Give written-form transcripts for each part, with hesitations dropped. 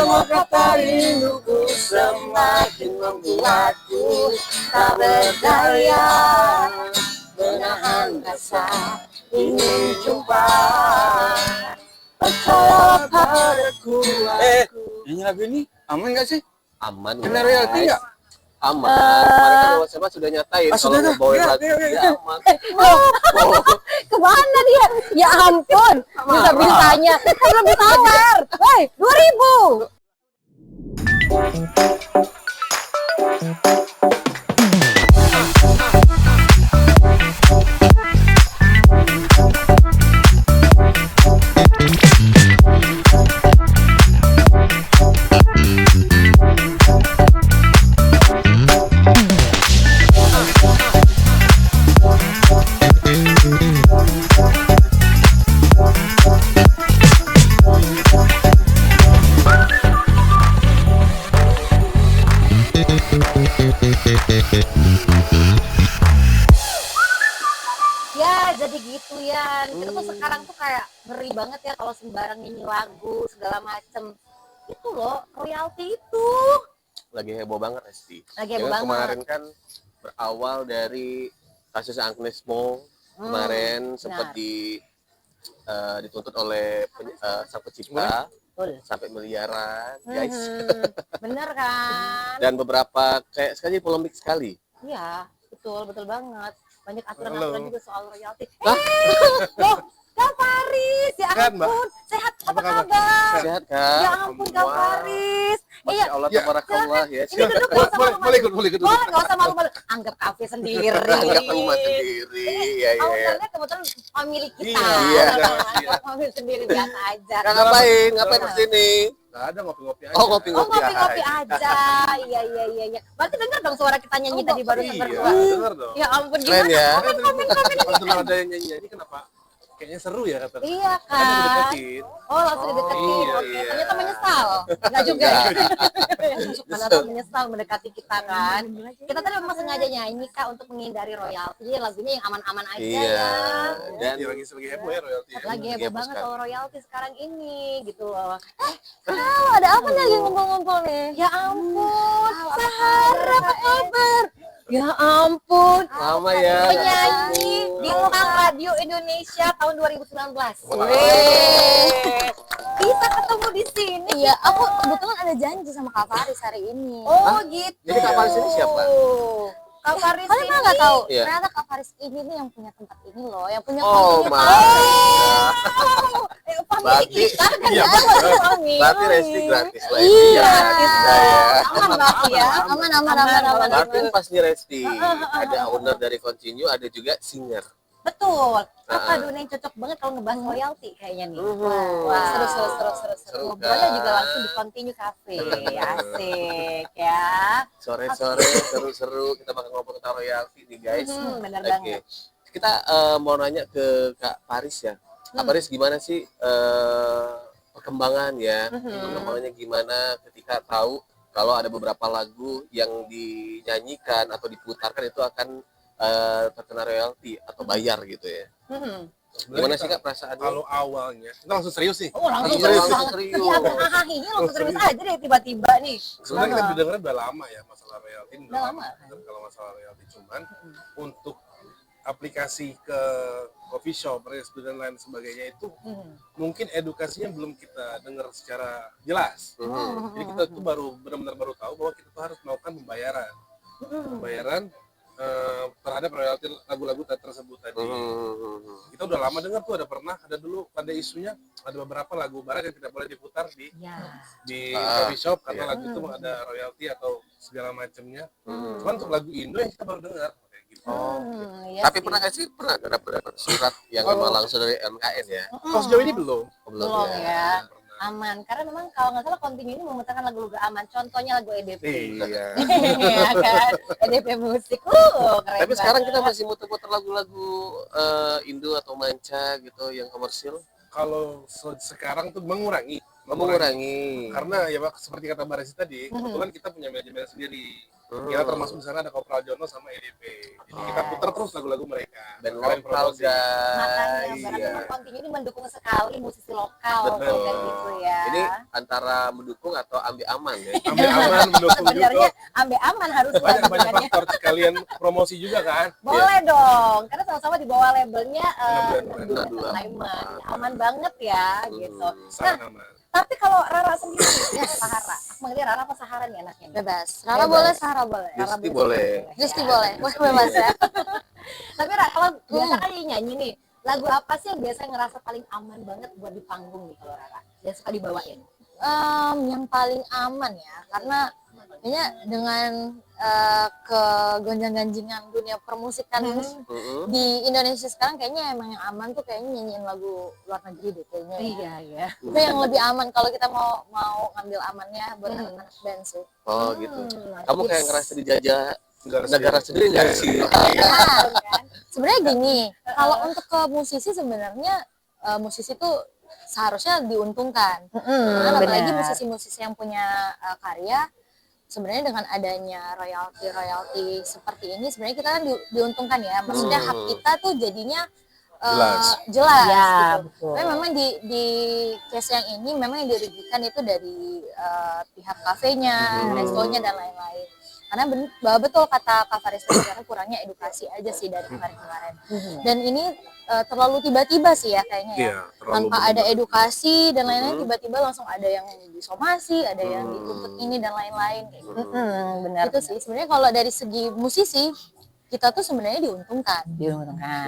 Semua kata rinduku semakin membuatku tak berdaya menahan rasa ingin jumpa. Percayalah padaku. Nyanyi lagu ini aman nggak sih? Aman. Kena royalti nggak? Aman. Kemarin kan Mas Seba sudah nyatain kalau sudah, ngebawain lagu iya. dia aman. Kemana dia? Ya ampun, bisa-bisanya belum ditawar. Hei, 2.000. Ya jadi gitu ya. Kita tuh sekarang tuh kayak ngeri banget ya kalau sembarang nyanyi lagu segala macem. Itu loh royalti itu. Lagi heboh banget Resti. Lagi heboh Ya, banget. kemarin kan berawal dari kasus Agnes Mo. Kemarin sempat dituntut oleh sang pencipta Betul. sampai miliaran, guys. Bener kan? Dan beberapa kayak sekali polemik sekali. Iya, betul banget. Banyak aturan-aturan juga soal royalti. Loh, Kak Faris, ya ampun, sehat apa kabar? Sehat kan? Ya ampun Kak Faris. Masya Allah, tabarakallah ya. Ini duduk gak usah malu-malu. Boleh ikut. Boleh, gak usah malu-malu. Anggap kafe sendiri. Anggap rumah sendiri. Ya. Ownernya kebetulan family kita. Iya. Family sendiri biasa aja. Kak, ngapain kesini? Nggak ada ngopi-ngopi aja. Oh, ngopi-ngopi aja. Iya. Berarti denger dong suara kita nyanyi tadi barusan Iya, berdua. denger dong. Ya ampun, Keren gimana? ya. Kalau ada yang nyanyi kenapa? Kayaknya seru ya kata. Iya Kan kan. deketin. Oh, langsung dideketin. iya, Oke, iya. ternyata menyesal. Enggak juga. Ternyata menyesal mendekati kita kan. Kita tadi memang sengaja nyanyi Kak untuk menghindari royalti. Jadi lagunya yang aman-aman aja Iya. ya. Dan Iya, lagi heboh ya royalti. Ya. Lagi heboh heboh banget sekali. kalau royalti sekarang ini gitu loh. Ada apa nih lagi ngumpul-ngumpul nih? Ya ampun, Sahara apa kabar? Ya ampun, lama ya. penyanyi bintang radio Indonesia tahun 2019. Bisa ketemu di sini. Iya, aku kebetulan ada janji sama Kak Faris hari ini. Oh gitu. Jadi Kak Faris ini siapa? Kak Faris Kalian ini mah nggak tahu? Iya. Ternyata Kak Faris ini nih yang punya tempat ini loh, yang punya Oh, company family Berarti- kita kan iya, ya. family. Berarti Resti gratis lah. Iya, gratis lah ya. Aman berarti ya. Aman. Berarti pas nih Resti ada owner dari Continue, ada juga singer. Betul. Apa Duna yang cocok banget kalau ngebahas royalti kayaknya nih. Wah, seru. Seru Ngobrolnya kan? juga langsung di Continue Cafe. Asik ya. Sore-sore seru-seru kita bakal ngobrol tentang royalti nih guys. Bener Oke. banget. Kita mau nanya ke Kak Faris ya. Kak Faris gimana sih perkembangan ya? Perkembangannya gimana ketika tahu kalau ada beberapa lagu yang dinyanyikan atau diputarkan itu akan terkena royalti atau bayar gitu ya? Gimana sih Kak perasaannya? Kalau awalnya, kita langsung serius nih. Oh langsung Serius, serius. serius. Iya, hahaha langsung serius aja deh tiba-tiba nih. Sebenarnya kita dengar udah lama ya masalah royalti. Udah lama. Kalau masalah royalti cuman untuk aplikasi ke coffee shop, resto dan lain sebagainya itu mungkin edukasinya belum kita dengar secara jelas. Jadi kita tuh benar-benar baru tahu bahwa kita tuh harus melakukan pembayaran terhadap royalti lagu-lagu tersebut tadi. Kita udah lama dengar tuh ada dulu pada isunya ada beberapa lagu barat yang tidak boleh diputar di coffee shop karena lagu itu ada royalti atau segala macamnya. Cuman untuk lagu Indo yang kita baru dengar kayak gitu. Iya Tapi sih. pernah nggak sih dapat surat yang memang langsung dari MKN ya? Kalau sejauh ini belum. Belum ya. Aman, karena memang kalau nggak salah Continue ini memutarkan lagu-lagu aman. Contohnya lagu EDP. Iya. Iya kan? EDP musik. Keren Tapi sekarang kita banget. masih muter-muter lagu-lagu Indo atau manca gitu yang komersil. Kalau sekarang tuh mengurangi mengurangi. Karena ya Pak, seperti kata Mbak Resi tadi, kebetulan kita punya manajemen sendiri. Kita termasuk di sana ada Kopral Jono sama EDP. Jadi kita putar terus lagu-lagu mereka. Dan Sekalian lokal promosi. Makanya guys. berarti Iya. memang Continue ini mendukung sekali musisi lokal Betul. kayak gitu ya. Ini antara mendukung atau ambil aman ya. Ambil aman, mendukung Sebenarnya juga. ambil aman harusnya Banyak hubungannya. faktor sekalian promosi juga kan. Boleh dong, karena sama-sama di bawah labelnya Benar, benar. Entertainment. Aman banget ya gitu. Sangat aman. Tapi kalau Rara sendiri ya Sahara, aku manggilnya Rara apa Sahara nih anaknya? Bebas. Rara Bebas. boleh, Sahara boleh. Justi boleh. Justi boleh. Wah, bebas ya. Tapi Rara, kalau biasa kan nyanyi nih, lagu apa sih yang biasanya ngerasa paling aman banget buat di panggung nih kalau Rara? Yang suka dibawain? Yang paling aman ya, karena kayaknya dengan kegonjang-ganjingan dunia permusikan di Indonesia sekarang, kayaknya emang yang aman tuh kayaknya nyanyiin lagu luar negeri deh kayaknya. Iya, iya. Itu yang lebih aman kalau kita mau ngambil amannya buat anak-anak band sih. Oh gitu. Kamu kayak ngerasa dijajah Negara negara sendiri nggak sih? Nah, sebenarnya gini, kalau untuk ke musisi sebenarnya musisi tuh seharusnya diuntungkan. Karena apalagi musisi-musisi yang punya karya, sebenarnya dengan adanya royalti seperti ini sebenarnya kita kan diuntungkan ya. Maksudnya hak kita tuh jadinya jelas Ya, gitu. betul. Tapi memang di case yang ini memang yang dirugikan itu dari pihak kafenya, restonya dan lain-lain. Karena betul kata Kak Faris tadi, karena kurangnya edukasi aja sih dari kemarin-kemarin. Dan ini terlalu tiba-tiba sih ya kayaknya ya. Iya, terlalu Tanpa ada edukasi dan lain-lain, tiba-tiba langsung ada yang disomasi, ada yang dituntut ini dan lain-lain kayak gitu. Benar. Itu sih sebenarnya kalau dari segi musisi kita tuh sebenarnya diuntungkan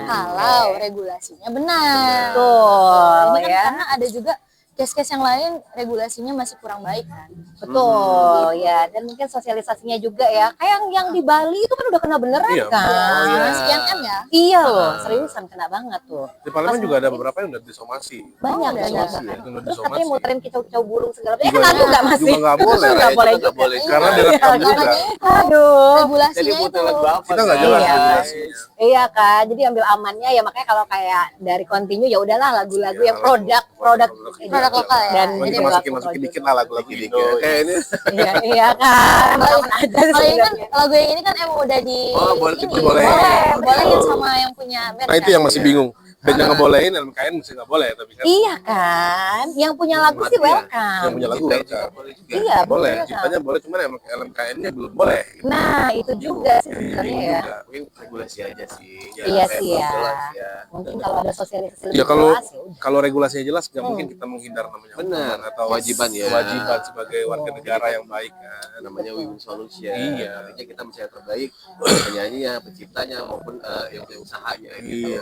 kalau regulasinya benar. Betul Ini kan ya. karena ada juga case-case yang lain regulasinya masih kurang baik kan. Betul ya, dan mungkin sosialisasinya juga ya. Kayak yang di Bali itu kan udah kena beneran Iya, kan. Sama CNN ya. Iya loh, seriusan kena banget tuh. Di Parlemen juga ada beberapa yang udah disomasi. Banyak ada, banyak. ada. Yang udah Terus katanya disomasi. muterin kicau-kicau burung segala macam. Juga- Lagu nggak masih? juga nggak boleh. Nggak Raya boleh juga nggak juga. boleh. Karena Iya, direkam juga. Aduh. Jadi Regulasinya putar itu. lagu apa? Kita nggak jelas Iya. regulasinya. Iya kan, jadi ambil amannya ya, makanya kalau kayak dari Continue ya udahlah lagu-lagu Iya, yang produk Produk lokal ya. dan Cuma Jadi kita masukin dikit lah lagu-lagu Dikit-dikit. Indo. Kayak ini. iya iya kan. Kalau Aman aja kalau ini kan sebenarnya. lagu yang ini kan emang udah di Oh, boleh, ini, dibolehin. dibolehin sama yang punya band. Nah itu kan. yang masih bingung. Bandnya ngebolehin, LMKN mesti nggak boleh. Tapi kan Iya kan, yang punya lagu sih Mati ya. welcome. yang punya lagu Cipta welcome. juga boleh juga. Iya Boleh, betul. ciptanya boleh, cuman LMKN-nya belum boleh. Nah itu juga sih sebenarnya ya. Juga. Mungkin regulasi aja sih. Iya Kayak sih belum ya. jelas ya. Mungkin kalau ada sosialisasi Ya lebih kalau jelas ya udah. kalau regulasinya jelas, nggak mungkin kita menghindar namanya Benar. hukuman atau Kewajiban ya. kewajiban sebagai warga negara yang baik kan. Namanya win-win solution. Iya. Artinya kita mencari yang terbaik penyanyinya, penciptanya maupun yang punya usahanya gitu. Iya.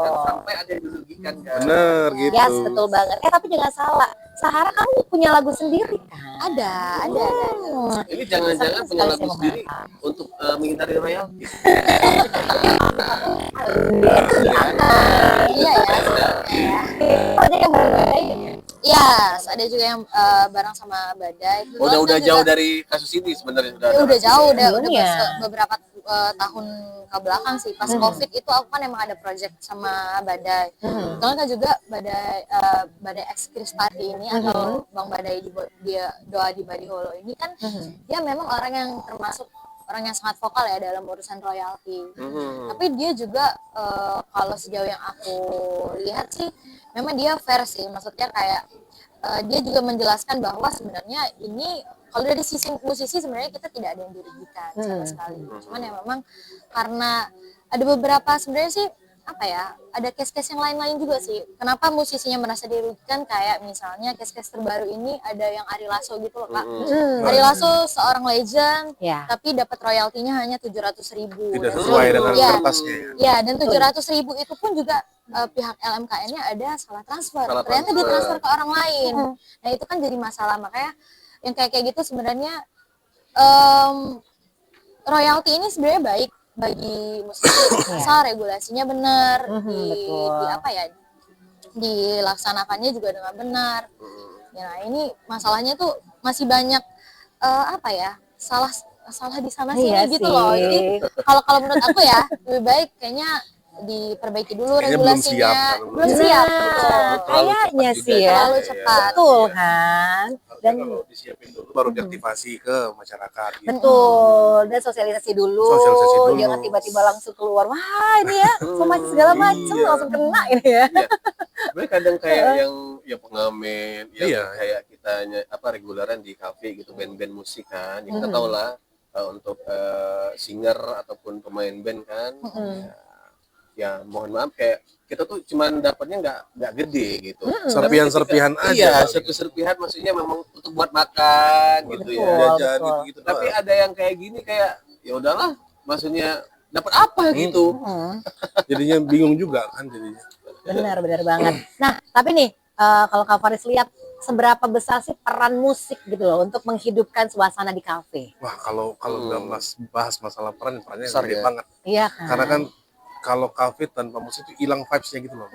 Jangan sampai ada yang dirugikan kan. Bener gitu. Yes, betul banget. Tapi jangan salah. Sahara kamu punya lagu sendiri kan? Ada. Ini jangan-jangan punya Sekali lagu saya sendiri untuk menghindari royalti. Iya ya. Ada yang berbeda. Iya, ada juga yang bareng sama Badai. Udah Itu jauh juga- dari kasus ini sebenarnya Ya, udah jauh, udah Iya. beberapa tahun ke belakang sih. Pas COVID itu aku kan emang ada project sama Badai. Soalnya kan juga Badai X Kristati ini atau Bang Badai dia doa di Badiholo ini kan dia memang orang yang termasuk orang yang sangat vokal ya dalam urusan royalti. Tapi dia juga kalau sejauh yang aku lihat sih memang dia fair sih, maksudnya kayak dia juga menjelaskan bahwa sebenarnya ini kalau dari sisi musisi sebenarnya kita tidak ada yang dirugikan sama sekali. Cuman ya memang karena ada beberapa sebenarnya sih apa ya, ada case-case yang lain-lain juga sih. Kenapa musisinya merasa dirugikan, kayak misalnya case-case terbaru ini ada yang Ari Lasso gitu loh Kak. Ari Lasso seorang legend Ya. tapi dapat royaltinya hanya 700.000. Tidak sesuai dengan Ya, kertasnya. ya, dan 700.000 itu pun juga pihak LMKN-nya ada salah transfer. Salah Ternyata transfer. ditransfer ke orang lain. Nah itu kan jadi masalah. Makanya yang kayak gitu sebenarnya royalti ini sebenarnya baik bagi musisi asal regulasinya benar, betul. di apa ya, dilaksanakannya juga dengan benar. Ya, nah ini masalahnya tuh masih banyak apa ya, salah di sana sini Iya gitu sih. loh. Jadi kalau menurut aku ya lebih baik kayaknya diperbaiki dulu Kayaknya belum regulasinya. siap, kan? Belum siap, Nah, betul. kayaknya cepat sih juga ya. Terlalu cepat. Betul kan? Dan Dan kalau disiapin dulu baru diaktifasi ke masyarakat gitu. betul, dan sosialisasi dulu, Sosialisasi dulu. jangan tiba-tiba langsung keluar, wah ini ya, somasi segala macam Iya. langsung kena ini ya. Iya. Sebenarnya kadang kayak yang ya pengamen, yang Iya. kayak kita reguleran di kafe gitu, band-band musik kan. Ya kita Mhm. tahu lah untuk singer ataupun pemain band kan. Ya mohon maaf kayak kita tuh cuman dapatnya nggak gede gitu. Serpihan-serpihan aja. Iya, serpihan maksudnya memang untuk buat makan gitu ya. Jajan Betul. gitu-gitu. Tapi ada yang kayak gini kayak ya udahlah, maksudnya dapat apa gitu. Jadinya bingung juga kan jadinya. Benar banget. Nah, tapi nih kalau Kak Faris lihat seberapa besar sih peran musik gitu loh untuk menghidupkan suasana di kafe? Wah, kalau udah bahas masalah perannya Besar gede ya. banget. Iya kan? Karena kan kalau kafe tanpa musik itu hilang vibes-nya gitu loh.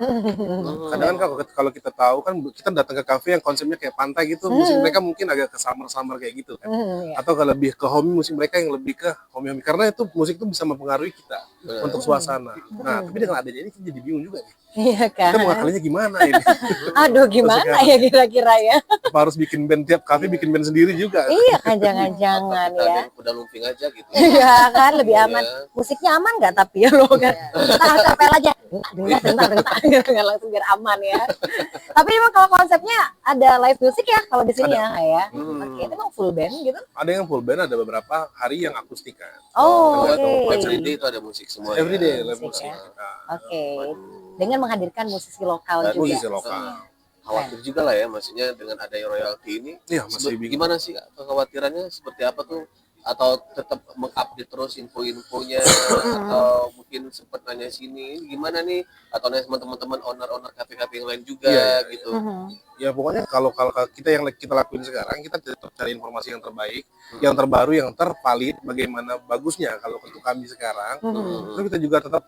Kadang kan kalau kita tahu kan kita datang ke kafe yang konsepnya kayak pantai gitu, musik mereka mungkin agak ke summer kayak gitu kan. Iya. Atau kalau lebih ke homey, musik mereka yang lebih ke homey karena itu musik itu bisa mempengaruhi kita untuk suasana. Nah, tapi dengan adanya ini kita jadi bingung juga nih. Iya kan? Kita mau ngakalinya gimana ini? Aduh, gimana ya kira-kira ya? Apa harus bikin band tiap kafe bikin band sendiri juga? Iya kan, jangan-jangan Kita ya. ada yang udah lumping aja gitu. Iya kan, lebih Iya. aman. Musiknya aman nggak tapi ya lo kan? Kita acapel aja. Bentar, nggak langsung biar aman ya. Tapi memang kalau konsepnya ada live music ya kalau di sini ya, ya. Oke, itu emang full band gitu? Ada yang full band, ada beberapa hari yang akustik kan. Oh, Everyday itu ada musik semua. Everyday ya. live Musik musik ya. kita. Oke. Dengan menghadirkan musisi lokal Dan juga. Musisi lokal. Khawatir juga lah ya, maksudnya dengan adanya royalti ini. Iya, masih bingung. Gimana sih kekhawatirannya? Seperti apa tuh? Atau tetap mengupdate terus info-infonya, atau mungkin sempat nanya sini gimana nih, atau nanya sama teman-teman owner kafe-kafe yang lain juga Iya, gitu. Ya pokoknya kalau kita yang kita lakuin sekarang, kita tetap cari informasi yang terbaik, yang terbaru, yang tervalid, bagaimana bagusnya kalau untuk kami sekarang. Terus kita juga tetap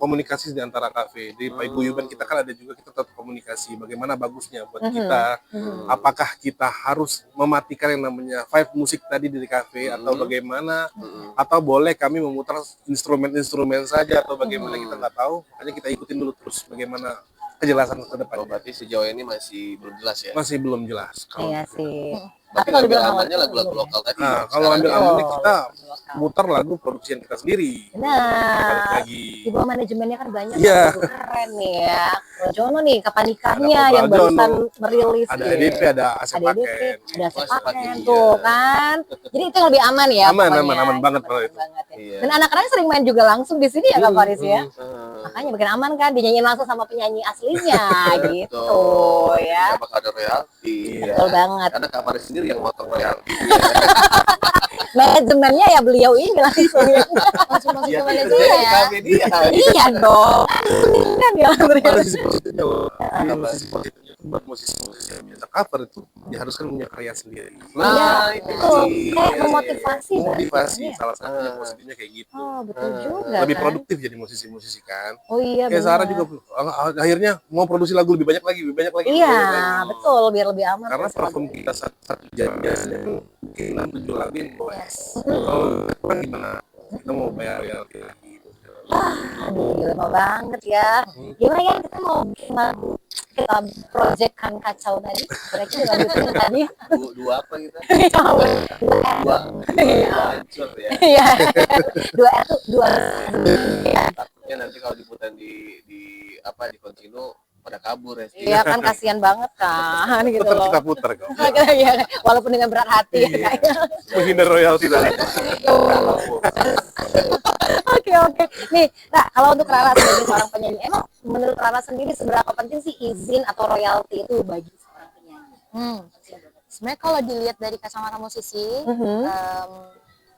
komunikasi di antara kafe. Di paguyuban kita kan ada juga, kita tetap komunikasi bagaimana bagusnya buat kita. Apakah kita harus mematikan yang namanya vibe musik tadi di kafe atau bagaimana, atau boleh kami memutar instrumen saja atau bagaimana, kita nggak tahu. Hanya kita ikutin dulu terus bagaimana kejelasan ke depan. Oh, berarti sejauh ini masih belum jelas ya. Masih belum jelas. Iya sih. Tapi kalau ambil dibilang amannya awal lagu-lagu belum ya? lokal tadi. Nah, kalau Sekarang ambil ya. amannya kita mutar lagu produksian kita sendiri. Balik Nah, lagi. di bawah manajemennya kan banyak Iya. lagu keren nih ya. Kalau Jono nih kapan nikahnya Ada yang Kopral barusan Jono. merilis Ada ya. EDP, ada Asep Ada EDP, Paken. ada Oh, Sepaken Sepaken, tuh iya. kan. Jadi itu yang lebih aman ya. Aman, pokoknya. aman banget kalau itu. Banget ya. Iya. Dan anak-anaknya sering main juga langsung di sini ya Kak Faris ya. Hmm. Makanya bikin aman kan, dinyanyiin langsung sama penyanyi aslinya gitu Betul. ya. Apakah ada royalti? Betul banget. Karena Kak Faris sendiri yang motong royalti. Manajemennya ya beliau ini langsung ya. Langsung masuk Iya, ke kerja manajemen di ya. kafe dia. Iya dong. Kan ya Ada sisi positifnya loh. Ada sisi positifnya buat musisi-musisi yang biasa cover itu diharuskan punya karya sendiri. Nah, itu betul. sih. Kayak memotivasi Motivasi kan? salah satunya positifnya kayak gitu. Oh betul juga Lebih kan. produktif jadi musisi-musisi kan. Oh iya Kayak benar. Sarah juga akhirnya mau produksi lagu lebih banyak lagi. Iya betul, biar lebih aman. Karena terus lagu. platform kita satu jam biasanya mungkin 6-7 lagu yang kalau kan gimana kita mau bayar royalti lagi. Aduh lama banget ya. Gimana ya kita mau bikin lagu kita project kan kacau tadi. Mereka dilanjutin tadi. Dua apa kita? Dua. Dua hancur ya. Iya. Dua itu dua. Takutnya nanti kalau diputar di di Kontino pada kabur ya. Iya kan kasihan banget kan gitu Tetap loh. kita putar kok. Iya, walaupun dengan berat hati ya kayaknya. Menghindar royalti tadi. Oke. Nih, nah kalau untuk Rara sebagai seorang penyanyi, emang menurut Rara sendiri seberapa penting sih izin atau royalti itu bagi seorang penyanyi? Sebenarnya kalau dilihat dari kacamata musisi,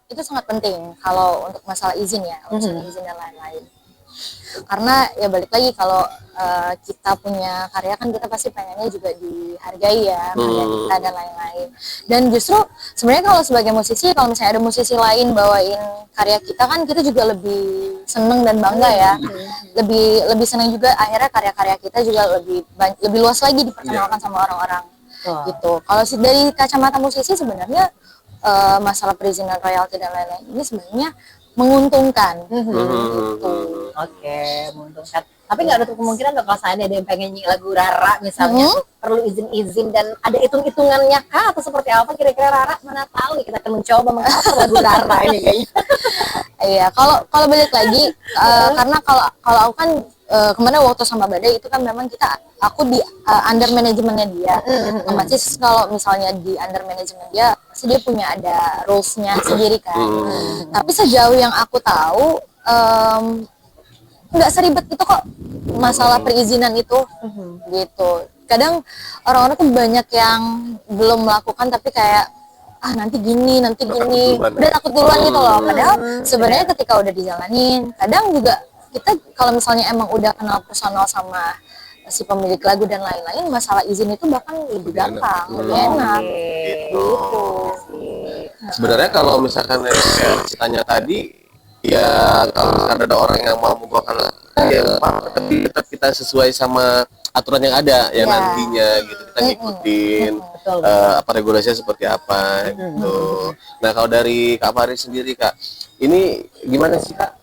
itu sangat penting kalau untuk masalah izin ya, urusan izin dan lain-lain. Karena ya balik lagi kalau kita punya karya kan kita pasti pengennya juga dihargai ya, karya kita dan lain-lain. Dan justru sebenarnya kalau sebagai musisi, kalau misalnya ada musisi lain bawain karya kita kan kita juga lebih seneng dan bangga ya. Lebih seneng juga akhirnya karya-karya kita juga lebih luas lagi diperkenalkan sama orang-orang. Gitu. Kalau dari kacamata musisi sebenarnya masalah perizinan royalti dan lain-lain ini sebenarnya menguntungkan. Oke, menguntungkan. Tapi nggak ada kemungkinan nggak kalau seandainya ada yang pengen nyanyi lagu Rara misalnya, perlu izin-izin dan ada hitung-hitungannya kah atau seperti apa kira-kira Rara? Mana tahu nih kita akan mencoba mengcover lagu Rara ini kayaknya. Iya, kalau balik lagi karena kalau aku kan kemarin waktu sama Badai itu kan memang aku di under manajemennya dia. Otomatis kalau misalnya di under manajemen dia, pasti dia punya ada rules-nya sendiri kan. Tapi sejauh yang aku tahu nggak seribet itu kok masalah perizinan itu gitu. Kadang orang-orang tuh banyak yang belum melakukan tapi kayak nanti gini udah takut duluan gitu loh. Padahal sebenarnya ketika udah dijalanin, kadang juga kita kalau misalnya emang udah kenal personal sama si pemilik lagu dan lain-lain, masalah izin itu bahkan lebih gampang, lebih enak gitu. Sebenarnya kalau misalkan yang ditanya tadi, ya kalau misalkan ada orang yang mau membawakan ya tapi tetap kita sesuai sama aturan yang ada yang nantinya gitu, kita ngikutin apa regulasinya seperti apa gitu. Nah kalau dari Kak Faris sendiri Kak, ini gimana sih Kak,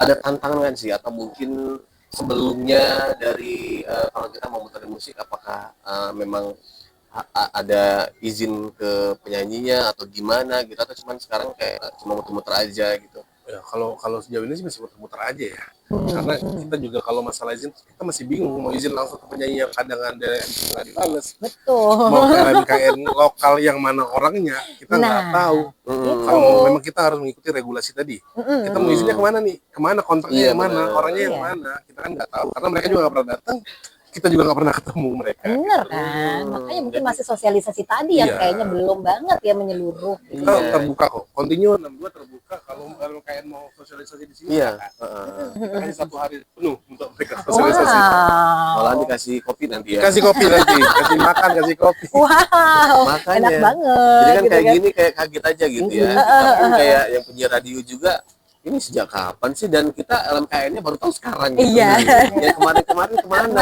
ada tantangan kan sih atau mungkin sebelumnya dari kalau kita mau muterin musik apakah memang ada izin ke penyanyinya atau gimana gitu, atau cuman sekarang kayak cuma muter-muter aja gitu? Ya kalau sejauh ini sih masih muter-muter aja ya. Karena kita juga kalau masalah izin kita masih bingung mau izin langsung ke penyanyi yang kadang ada yang nggak dibales. Betul. Mau ke MKN lokal yang mana orangnya kita nggak tahu. Kalau memang kita harus mengikuti regulasi tadi. Kita mau izinnya kemana nih? Kemana kontraknya yang mana? Orangnya yang mana? Kita kan nggak tahu karena mereka juga nggak pernah datang. Kita juga nggak pernah ketemu mereka. Bener kan? Makanya mungkin masih sosialisasi tadi yang kayaknya belum banget ya menyeluruh. Kita terbuka kok. Continue 62 terbuka kalau kayak mau sosialisasi di sini. Iya. Kita kasih 1 hari penuh untuk mereka sosialisasi. Malah dikasih kopi nanti ya. Kasih kopi nanti, kasih makan, kasih kopi. Wow, Makanya. enak banget. Jadi kan gitu kayak gini kayak kaget aja gitu ya. Kita pun kayak yang punya radio juga. Ini sejak kapan sih, dan kita LMKN-nya baru tahu sekarang gitu. Iya. Ya kemarin kemana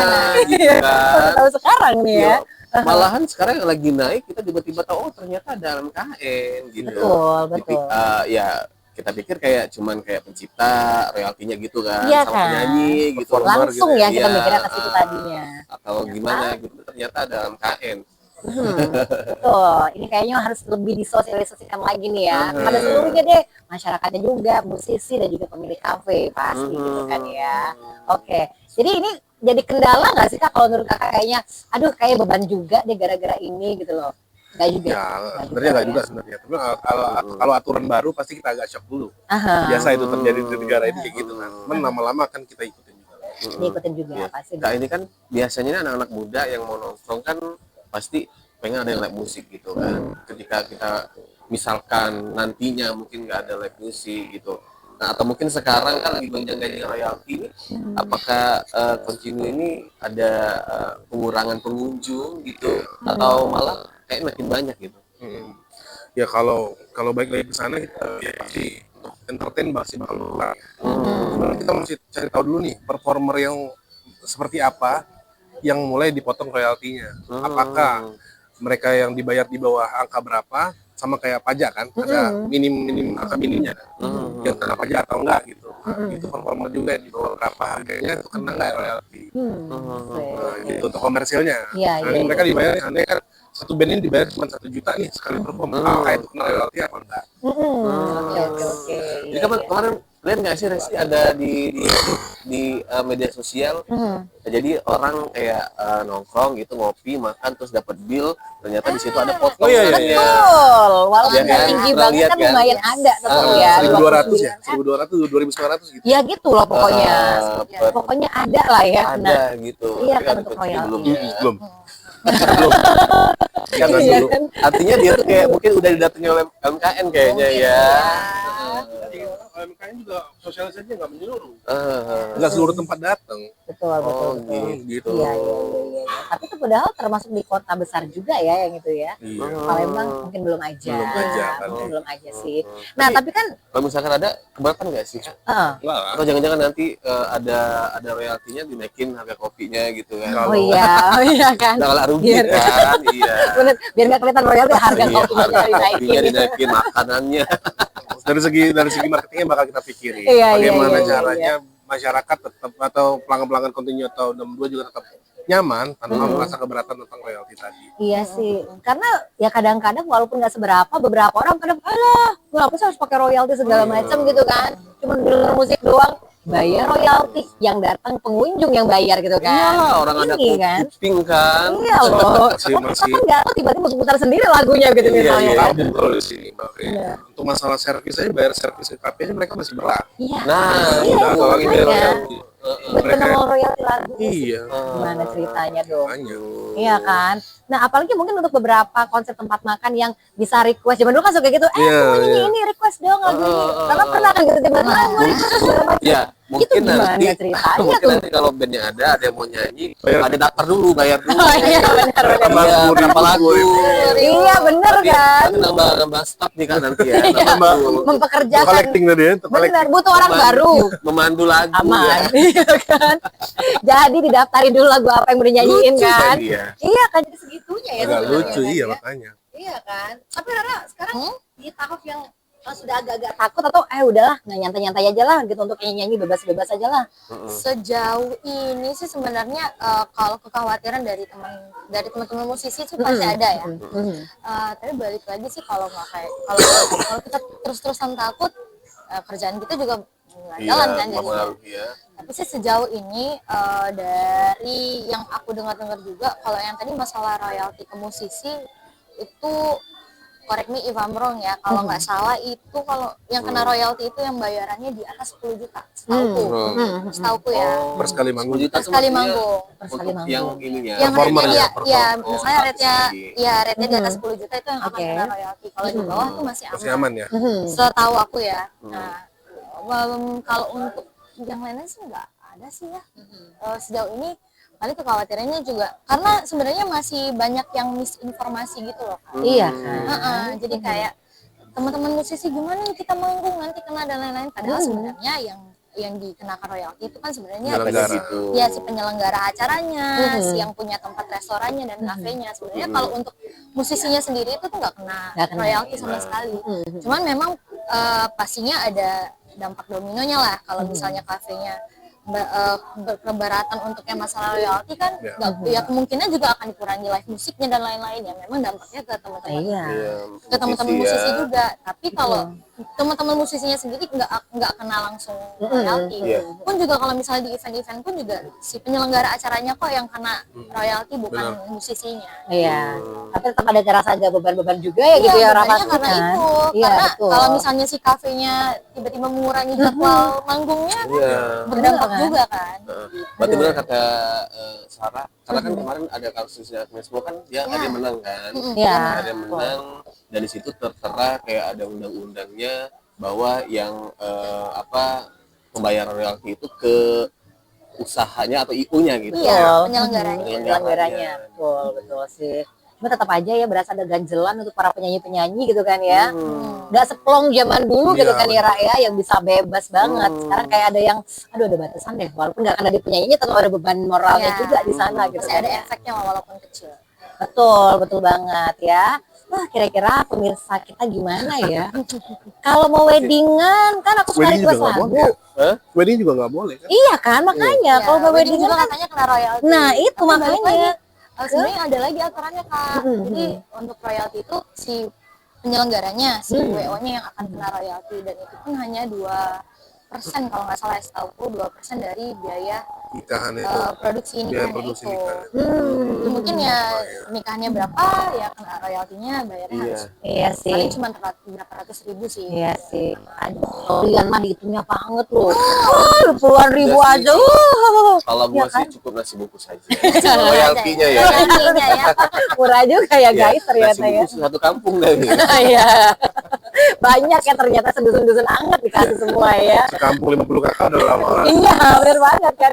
gitu kan. Baru tahu sekarang nih ya. Malahan sekarang yang lagi naik kita tiba-tiba tahu ternyata ada LMKN gitu. Betul. Ya kita pikir kayak cuman kayak pencipta royaltinya gitu kan, Iya sama kan? penyanyi gitu. Langsung gitu. ya kita Iya, mikirnya ke situ tadinya. Atau gimana gitu, ternyata ada LMKN. Betul, ini kayaknya harus lebih disosialisasikan lagi nih ya pada seluruhnya deh, masyarakatnya juga, musisi dan juga pemilik kafe pasti gitu kan ya. Oke, jadi ini jadi kendala nggak sih Kak kalau menurut Kakak kayaknya, aduh kayak beban juga deh gara-gara ini gitu loh? Nggak juga? Ya, sebenarnya nggak juga sebenarnya. Tapi kalau aturan baru pasti kita agak shock dulu. Biasa itu terjadi di negara ini kayak gitu kan. Cuman lama-lama kan kita ikutin juga. Diikutin juga pasti. Kak ini kan biasanya anak-anak muda yang mau nongkrong kan pasti pengen ada yang live musik gitu kan. Ketika kita misalkan nantinya mungkin nggak ada live musik gitu, nah atau mungkin sekarang kan lagi gonjang-ganjing royalti ini, apakah continue ini ada pengurangan pengunjung gitu atau malah kayak makin banyak gitu? Ya kalau baik lagi ke sana kita ya pasti untuk entertain masih bakal kurang. Cuman kita mesti cari tahu dulu nih performer yang seperti apa yang mulai dipotong royaltinya. Apakah mereka yang dibayar di bawah angka berapa, sama kayak pajak kan, ada minim angka minimnya yang kena pajak atau enggak gitu. Itu performer juga di bawah berapa harganya itu kena nggak royalti. Gitu untuk komersilnya. Mereka dibayar aneh kan, satu band ini dibayar cuma 1 juta nih sekali perform. Apakah itu kena royalti apa enggak? Oke. Jadi kemarin lihat nggak sih Resti ada di media sosial, jadi orang kayak nongkrong gitu, ngopi, makan, terus dapat bill, ternyata di situ ada potongannya. Betul, walaupun Ya nggak kan? tinggi Pernah banget lihat kan kan? lumayan ada tetap ya. 1.200 ya, 1.200, 2.900 gitu. Ya gitu loh pokoknya. Dapet. Pokoknya ada lah ya. Ada gitu. Iya Tapi kan, untuk untuk royalti. belum. Belum. Jangan Iya dulu. kan? Artinya dia tuh kayak mungkin udah didatangi oleh MKN kayaknya ya. UMKM juga sosialisasinya nggak menyeluruh. Ah. Nggak seluruh tempat datang. Betul. Gitu. Iya. Tapi itu padahal termasuk di kota besar juga ya yang itu ya. Iya. Palembang mungkin belum aja. kan. Mungkin belum aja sih. Nah, tapi kan Kalau misalkan ada keberatan nggak sih? Enggak lah. Atau jangan-jangan nanti ada royaltinya dinaikin harga kopinya gitu kan? oh iya kan. Nah, kalau rugi Biar- kan, iya. Bener, biar nggak kelihatan royalti harga Iya, kopinya harga dinaikin. kopinya dinaikin, makanannya. dari segi marketingnya bakal kita pikirin. Iya, Bagaimana iya. caranya masyarakat tetap atau pelanggan-pelanggan kontinu atau 62 juga tetap nyaman tanpa merasa keberatan tentang royalti tadi. Iya sih, karena ya kadang-kadang walaupun nggak seberapa, beberapa orang kadang alah, kenapa sih harus pakai royalti segala macam gitu kan? Cuman denger musik doang bayar royalti, yang datang pengunjung yang bayar gitu kan? Iyalah, orang ada Ini kan? kuping kan. Iya loh, Masih- kita kan nggak tahu tiba-tiba putar sendiri lagunya gitu Iya, misalnya iya. kan? Kabur kalau di sini Mbak. Untuk masalah servis aja bayar servis ke kafe mereka masih berat. Iya, Nah, Iya, itu kalau ini makanya. royalti. bener mau royalti lagu. Iya. Gimana ceritanya dong? Makanya. Iya kan? Nah apalagi mungkin untuk beberapa konsep tempat makan yang bisa request. Zaman dulu kan suka gitu, Iya, mau nyanyi iya. ini request dong lagu ini. Karena pernah kan gitu tiba-tiba mau request segala macam. Ya, mungkin gimana nanti ceritanya mungkin tuh? nanti kalau bandnya ada yang mau nyanyi, Bayar. ada daftar dulu, bayar dulu. Oh iya benar. Iya, berapa lagu? Iya bener kan? Nanti nambah staff nih kan nanti ya. Iya. Nambah lagu. Mempekerjakan. Collecting tadi ya, untuk Bener, collecting. butuh orang baru. Memandu lagu Aman, ya. iya kan? Jadi didaftarin dulu lagu apa yang mau dinyanyiin Lucu kan? tadi ya. Iya kan, jadi segitunya ya. Agak sebenarnya lucu kan, iya ya. makanya. Iya kan? Tapi Rara sekarang di tahap yang sudah agak-agak takut atau udahlah nggak nyantai-nyantai aja lah gitu untuk nyanyi bebas-bebas aja lah. Sejauh ini sih sebenarnya kalau kekhawatiran dari teman-teman musisi sih pasti ada ya. Tapi balik lagi sih kalau nggak kayak kalau kita terus-terusan takut kerjaan kita juga nggak jalan kan jadinya. mempengaruhi ya. Tapi sih sejauh ini dari yang aku dengar-dengar juga kalau yang tadi masalah royalti ke musisi itu correct me if I'm wrong ya, kalau nggak salah itu kalau yang kena royalti itu yang bayarannya di atas 10 juta setauku ya. Oh, Per sekali manggung. 10 juta Per sekali maksudnya manggung. Per sekali untuk manggung. yang ininya. Yang Performer rate-nya ya, ya, perform. misalnya Oh, rate-nya artis lagi. ya rate-nya di atas 10 juta itu yang akan Oke. kena royalti. Kalau di bawah tuh masih Masih aman. aman ya. Setahu aku ya. Nah, kalau untuk yang lainnya sih nggak ada sih ya. Sejauh ini paling kekhawatirannya juga karena sebenarnya masih banyak yang misinformasi gitu loh Kak. Iya kan? Jadi kayak teman-teman musisi gimana nih kita manggung nanti kena dan lain-lain padahal sebenarnya yang dikenakan royalti itu kan sebenarnya Penyelenggara. Gitu. ya si penyelenggara acaranya, si yang punya tempat restorannya dan kafenya. Sebenarnya kalau untuk musisinya sendiri itu tuh nggak kena Nggak kena. royalti sama sekali. Cuman memang pastinya ada dampak dominonya lah kalau misalnya kafenya keberatan untuk yang masalah royalti kan ya kemungkinan juga akan dikurangi live musiknya dan lain-lain ya memang dampaknya ke teman-teman Iya. ke teman-teman Musisi musisi ya. juga tapi kalau teman-teman musisinya sendiri nggak kena langsung royalti Iya. pun juga kalau misalnya di event-event pun juga si penyelenggara acaranya kok yang kena royalti bukan musisinya. Iya. Tapi tetap ada terasa ada beban-beban juga ya gitu ya bebannya Rafa karena kan? itu Iya karena betul. kalau misalnya si kafenya tiba-tiba mengurangi jadwal manggungnya Iya. berdampak Bener, juga kan. Berarti benar kata Sarah, karena kan kemarin ada kasusnya Agnes Mo kan dia ada yang menang kan, Iya. ada yang menang dan di situ tertera kayak ada undang-undangnya bahwa yang pembayaran royalti itu ke usahanya atau IU-nya gitu. Iya, penyelenggaranya. Penyelenggaranya. Betul, betul sih. Cuma tetap aja ya berasa ada ganjelan untuk para penyanyi-penyanyi gitu kan ya. Nggak seplong zaman dulu gitu Iya, kan ya Ra, ya yang bisa bebas banget. Sekarang kayak ada yang aduh ada batasan deh. Walaupun nggak akan ada penyanyinya tetap ada beban moralnya Iya. juga di sana gitu. Masih kan ada ya. efeknya walaupun kecil. Betul, betul banget ya. Wah, kira-kira pemirsa kita gimana ya? Kalau mau weddingan kan aku suka Wedding juga request nggak lagu. boleh. Hah? Wedding juga nggak boleh kan? Iya kan, makanya Ya, kalau mau wedding weddingan juga kan katanya kena royalti. Nah, itu Tapi balik makanya. lagi, sebenarnya ada lagi aturannya Kak. Jadi untuk royalti itu si penyelenggaranya, si WO-nya yang akan kena royalti dan itu pun hanya 2% kalau nggak salah setahu 2% dari biaya Nikahan itu. produksi Biaya nikahan produksi itu. nikahan. Itu mungkin ya nikahnya berapa ya kena royaltinya bayarnya Iya. harus Iya sih. paling cuma berapa ratus ribu sih. Iya sih. Aduh, kalian mah dihitungnya banget loh. Puluhan ribu Iya sih. aja. Kalau Iya gua kan? sih cukup nasi bungkus aja. Royaltinya ya. Royaltinya ya. Murah juga ya guys ternyata nasi ya. bungkus satu kampung dari. Iya. Banyak ya ternyata sedusun-dusun anget dikasih semua ya. Sekampung 50 kakak udah lama. Iya, benar banget kan.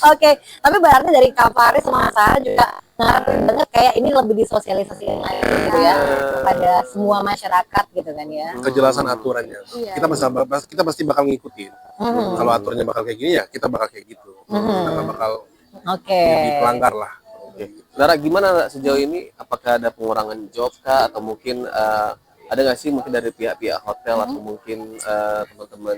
Oke, tapi berarti dari Kak Faris sama Sarah juga ngarepin banget kayak ini lebih disosialisasikan lagi gitu ya kepada semua masyarakat gitu kan ya. Kejelasan aturannya. Iya. Kita pasti bakal ngikutin. Kalau aturannya bakal kayak gini ya kita bakal kayak gitu. Kita nggak bakal Oke. dipelanggar lah. Oke. Nara, gimana Nara, sejauh ini? Apakah ada pengurangan job kah atau mungkin ada nggak sih mungkin dari pihak-pihak hotel atau mungkin teman-teman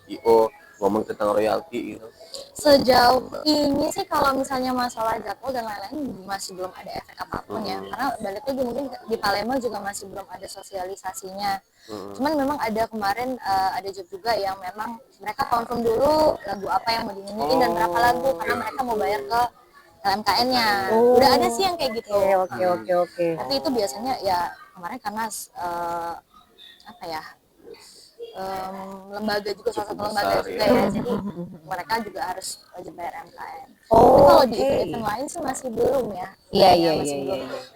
IO ngomong tentang royalti gitu? Sejauh ini sih kalau misalnya masalah jadwal dan lain-lain masih belum ada efek apapun ya, karena balik lagi mungkin di Palembang juga masih belum ada sosialisasinya. Cuman memang ada kemarin ada job juga yang memang mereka confirm dulu lagu apa yang mau dinyanyiin dan berapa lagu karena mereka mau bayar ke LMKN-nya. Udah ada sih yang kayak gitu. Oke. Tapi itu biasanya ya kemarin karena apa ya, lembaga juga, salah satu lembaga juga ya, jadi mereka juga harus wajib bayar MKN. Tapi kalau di event lain sih masih belum ya. Iya.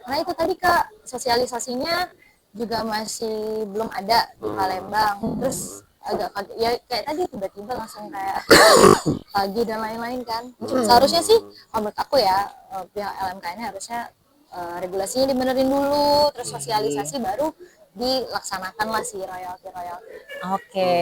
Karena itu tadi Kak, sosialisasinya juga masih belum ada di Palembang. Terus agak kaget ya, kayak tadi tiba-tiba langsung kayak pagi dan lain-lain kan. Seharusnya sih kalau menurut aku ya, pihak LMKN harusnya regulasinya dibenerin dulu, terus sosialisasi baru dilaksanakan lah si royalti. Oke,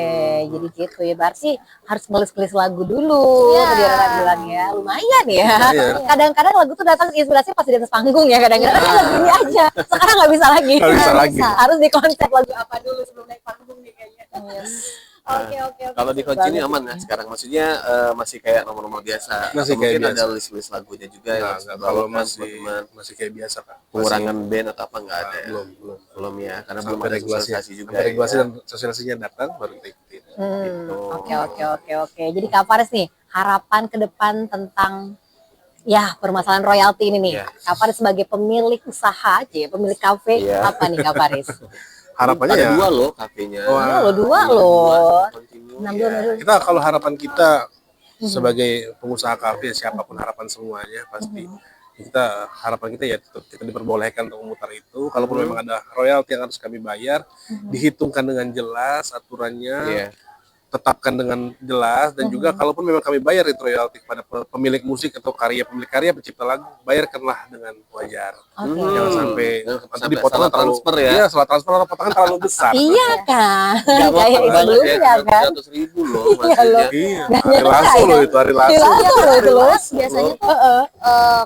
jadi gitu ya. Berarti harus ngelis-ngelis lagu dulu. Iya. Tadi Rara bilang ya, lumayan ya. Lumayan. Kadang-kadang lagu tuh datang inspirasi pas di atas panggung ya. Kadang-kadang lagu ini aja. Sekarang nggak bisa lagi. Nggak bisa lagi. Harus di konsep lagu apa dulu sebelum naik panggung nih kayaknya. Yes. Oke. Kalau di kunci ini aman nggak sekarang? Maksudnya masih kayak nomor-nomor biasa? Masih Atau kayak mungkin ada biasa. list-list lagunya juga yang harus Kalau dibawakan masih teman-teman? kayak biasa Kak. Pengurangan band atau apa nggak ada? Belum. Belum ya, karena belum Sampai ada regulasi, sosialisasi juga. sampai regulasi ya. dan sosialisasinya datang baru kita ikutin. Gitu. Oke. Jadi Kak Faris nih, harapan ke depan tentang ya permasalahan royalti ini nih. Iya. Kak Faris sebagai pemilik usaha aja, pemilik kafe, Iya. apa nih Kak Faris? Harapannya ada ya. 2 loh kafenya. Wah. Dua loh. Continue, 6 ya. bulan Kita kalau harapan kita sebagai pengusaha kafe, siapapun harapan semuanya pasti harapan kita ya tetap kita diperbolehkan untuk memutar itu. Kalaupun memang ada royalti yang harus kami bayar, dihitungkan dengan jelas aturannya, Iya. tetapkan dengan jelas, dan juga kalaupun memang kami bayar itu royalti kepada pemilik musik atau pemilik karya pencipta lagu, bayarkanlah dengan wajar. Jangan sampai nanti Sampai dipotong salah transfer ya. Iya, salah transfer atau potongan terlalu besar. Iya kan? Nggak mau Kayak banyak sebelumnya ya, kan? 100.000 loh Iya maksudnya. loh. Iya, Nggak hari nyangka langsung ya. loh itu, hari langsung. Iya loh itu loh. Biasanya tuh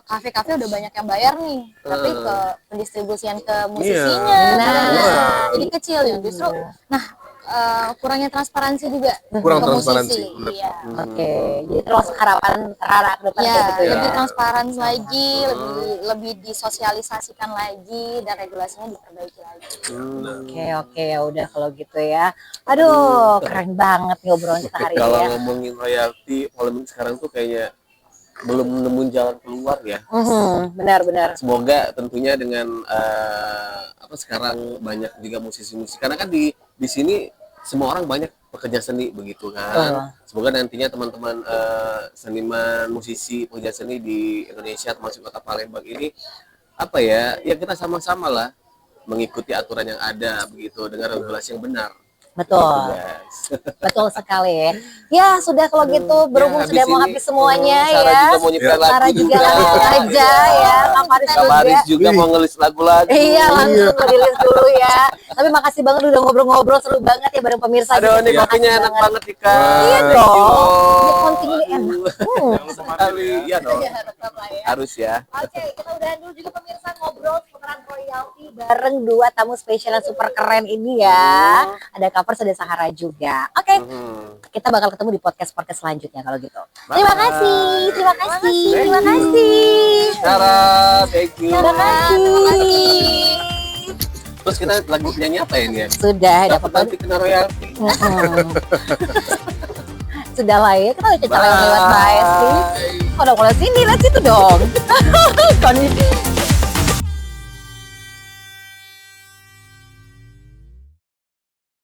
kafe-kafe udah banyak yang bayar nih, tapi ke pendistribusian ke musisinya Nah. kadang-kadang jadi kecil ya justru. Nah, kurangnya transparansi juga Kurang ke transparansi, musisi. benar. Iya. Oke, jadi terus harapan terhadap ke depan Ya, kayak gitu ya. lebih transparan lagi, lebih disosialisasikan lagi dan regulasinya diperbaiki lagi. Oke, ya udah kalau gitu ya. Aduh, keren banget nih obrolan kita hari ini Kalau ya. ngomongin royalti, polemik sekarang tuh kayaknya belum nemuin jalan keluar ya. Benar-benar. Semoga tentunya dengan apa sekarang banyak juga musisi-musisi, karena kan di sini semua orang banyak pekerja seni begitu kan. Semoga nantinya teman-teman seniman, musisi, pekerja seni di Indonesia termasuk Kota Palembang ini apa ya kita sama-sama lah mengikuti aturan yang ada begitu dengan regulasi yang benar. Betul. Guys. Betul sekali ya. Ya sudah kalau gitu berhubung Ya, sudah mau ini, habis semuanya Sarah ya. juga mau nyiptain lagu Sarah juga langsung aja ya. Kak Faris Kak Faris juga. juga mau ngelis lagu-lagu. Iya langsung rilis dulu ya. Tapi makasih banget udah ngobrol-ngobrol seru banget ya bareng pemirsa. Aduh, ini Makasih kopinya enak banget Ika. Iya Thank dong. you. Ini continue ini enak. Sekali. Iya dong. Tetap lah ya. Harus ya. Oke, kita udahan dulu juga pemirsa ngobrol seputaran royalti bareng 2 tamu spesial yang super keren ini ya. Ada Kak Faris, ada Sahara juga. Oke, kita bakal ketemu di podcast selanjutnya kalau gitu. Terima kasih. Sarah, thank you. Terima kasih. Terus kita lagu nyanyi apa ya ini ya? Sudah dapat Nanti kena royalti. Sudah lah ya, kita udah cerita lewat bias sih. Kalau sini, lihat situ dong. Kondisi.